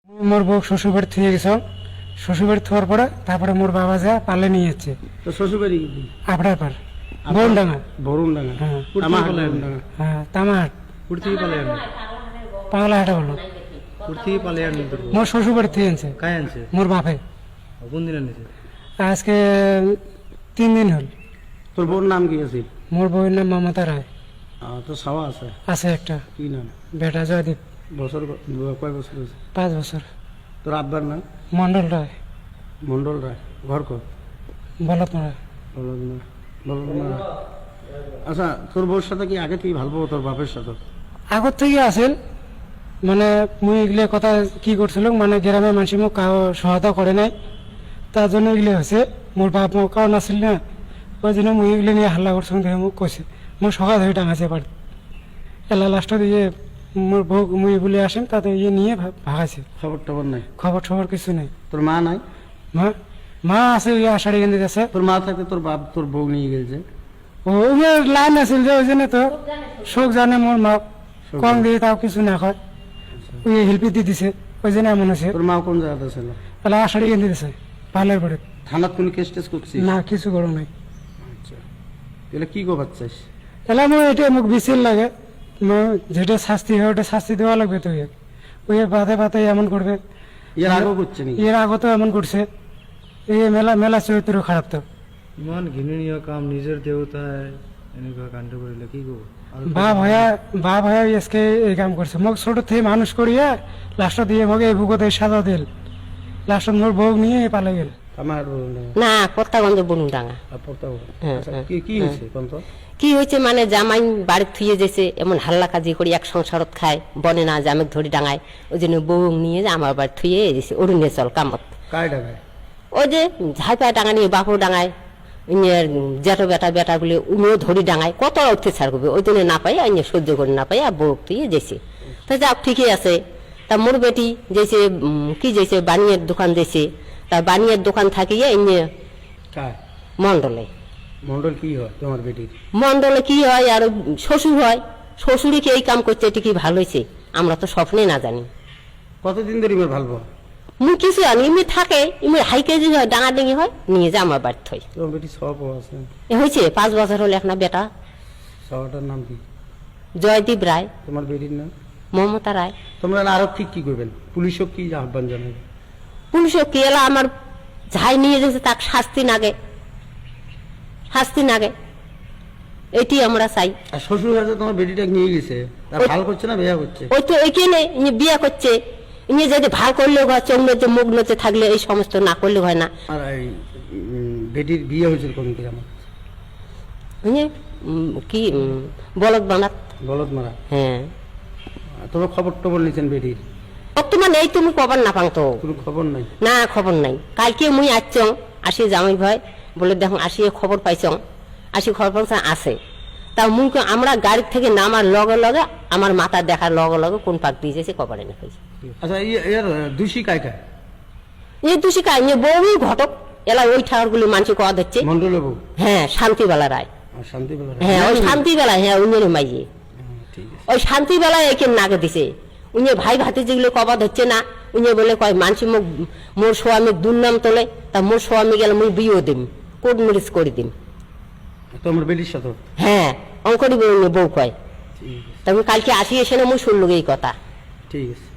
মোর বউ শ্বশুর বাড়ি থেকে গেছ, শ্বশুর বাড়ি থাকার পরে তারপরে মোর বাবা যা পালে নিয়ে যাচ্ছে তো শ্বশুর বাড়ি আপনার পার বরুণডাঙ্গা। বরুণডাঙ্গা। হ্যাঁ বরুণডাঙ্গা। হ্যাঁ তামাহাট कुठेही पाले आणले পাগলাহাটা বলো। कुठेही पाले आणले तर মোর শ্বশুর বাড়ি থেকে আনছে काय आणছে মোর বাপে। कोण दिला नाही আজকে 3 দিন হল। তোর বোন নাম কি আছে? মোর বউয়ের নাম মমতা রায়। তোর সাওয়া আছে? আছে একটা কি নাম? বেটা জয়দীপ। বছর কয় বছর হয়েছে? 5 বছর। তোর আব্বার নাম? মন্ডল রায়। মন্ডল রায়। ঘর কর? বলতমরা। বলরাম। আচ্ছা, তোর বউর সাথে কি আগে তুই ভালো তোর বাপের সাথে? আগর থেকে আসেন, মানে মুই এগুলো কথা কি করছিল, মানে গ্রামের মানুষ মোক কাউ সহায়তা করে নাই, তার জন্য এগুলো হয়েছে। মোর বাপ মো কাউ নাছিল না, ওই জন্য মুই এগুলো নিয়ে হাল্লা করছিলাম, দেখে মোক কইছে মোর সকাল ধরে টাঙাছে বাড়ি। এলা লাস্টত ইয়ে মোর বউ মুই বলে আসেন, তাতে ইয়ে নিয়ে ভাগাইছে। খবর টবর নাই? খবর টবর কিছু নেই। তোর মা নাই? মা মা আছে, ইয়ে আষাঢ়ি গেন্দিতে আছে। তোর মা থাকতে তোর বাপ তোর বউ নিয়ে গেছে? ওই যে লাইন আছিল যে, ওই জন্য তো শোক জানে মোর মা কম দিয়ে তাও কিছু না হয়, ওই হেল্পি দিয়ে দিছে, ওই জন্য এমন আছে। তোর মা কোন জায়গাতে ছিল? তাহলে আষাঢ়ি গেন্দি দিছে পার্লার পরে। থানাত কোনো কেস টেস করছিস? না, কিছু করো নাই। আচ্ছা, তাহলে কি করবার চাইস? তাহলে আমার এটা মোক বিচিল লাগে, যেটা শাস্তি হয় ওটা শাস্তি দেওয়া লাগবে। তো ওই বাধে বাধে এমন করবে, এর আগেও করছে নি? এর আগত এমন করছে। এই মেলা মেলা চরিত্র খারাপ। তো ইমান ঘৃণনীয় কাম, নিজের দেউতাই এনেকুৱা কাণ্ড কৰিলে কি কব? বাপ হয়ে আজকে এই কাম করছে। মোক ছোট থেকে মানুষ করিয়া লাস্ট দিয়ে মোক এই ভুগতে সাজা দিল, লাস্ট মোর বউ নিয়ে পালে গেল। আমার না, কর্তাগঞ্জ বনুডাঙ্গা। কি হয়েছে কোন তো? কি হয়েছে মানে জামাই বাড়ি থুয়ে যেছে, এমন হাল্লা কাজি করি এক সংসারত খায়, বনে না জামেক ধরি ডাঙায়, ওই জন্য বউ নিয়ে আমার বাড়ি থুয়ে যেছে অরুণে চল কামত। কায় ডাঙায়? ওই যে ঝাইপায় ডাঙা নিয়ে বাপু ডাঙায়, জেঠো বেটা গুলি উনিও ধরি ডাঙায়, কত অত্যাচার করবে, ওই জন্য না পাই অন্য সহ্য করে না পাই বউ থুয়ে যেছে। তা যাক ঠিকই আছে। তা মোর বেটি যেছে কি যেছে বানিয়ের দোকান দিয়েছে, তা বানিয়ের দোকান থাকিয়ে এনে কায় মন্ডলে। মন্ডল কি হয় তোমার বেটির? মন্ডলে কি হয় আর শ্বশুর হয়, শ্বশুরই কি এই কাম করছে, এটি কি ভালো হয়েছে? আমরা তো স্বপ্নে না জানি। কতদিন ধরে ইমের ভালো? মুই কিছু জানি, এমনি থাকে, এমনি হাই কেজি হয়, ডাঙা ডিঙি হয়, নিয়ে যা আমার বাড়িতে হয়। তোমার বেটি সব আছে? এ হয়েছে 5 বছর হলে একটা বেটা। সবটার নাম কি? জয়দীপ রায়। তোমার বেটির নাম? মমতা রায়। তোমরা আরো ঠিক কি করবেন? পুলিশও কি আহ্বান জানাবে? পুলিশও কি এলা আমার যাই নিয়ে যেছে তাকে শাস্তি নাগে, শাস্তি নাগে, এটি আমরা চাই। আর শ্বশুর কাছে তোমার বেটিটা নিয়ে গেছে, তার ভাল করছে না বিয়া করছে? ওই তো এইখানে বিয়া করছে, ইনি যদি ভাল করলেও হয়, চোখনতে মুখ নতে থাকলে এই সমস্ত না করলে হয় না। আর এই বেটির বিয়ে হয়েছিল কোন গ্রামে? কি বলদ বানাত। বলদ মারা? হ্যাঁ। তোমার খবর টবর নিয়েছেন বেটির? বর্তমান এই তুমি খবর না পাং তো? কোনো খবর নাই? না, খবর নাই। কালকে মুই আসছ আসি জামাই ভাই বলে দেখো আসি খবর পাইছ, আসি খবর পাইছ আছে। তা মুই আমরা গাড়ি থেকে নামার লগে লগে আমার মাথা দেখার লগে লগে কোন পাক দিয়ে যেছে খবরে না হয়েছে। আচ্ছা, এর দোষী কায় কায়? এই দোষী কাই বউই ঘটক, এলা ওই ঠাকুরগুলি মানুষ কয়া দিচ্ছে। মন্ডল বাবু? হ্যাঁ, শান্তিবেলা রায়। শান্তিবেলা? হ্যাঁ, ওই শান্তিবেলা, হ্যাঁ উনি মাইয়ে ঠিক আছে। ওই শান্তিবেলায় একে নাগে দিছে। উনি ভাই ভাতি যেগুলো কবাদ হচ্ছে না, উনি বলে কয় মানসি মোর স্বামীর দুর্নাম তোলে, তা মোর স্বামী গেলে মুই বিয়েও দিম, কোর্ট ম্যারেজ করে দিম। তোমার বেটির সাথে? হ্যাঁ, অঙ্করি বউ কয়। ঠিক আছে, তবে কালকে আসি এসে না মুই শুনলো এই কথা। ঠিক আছে।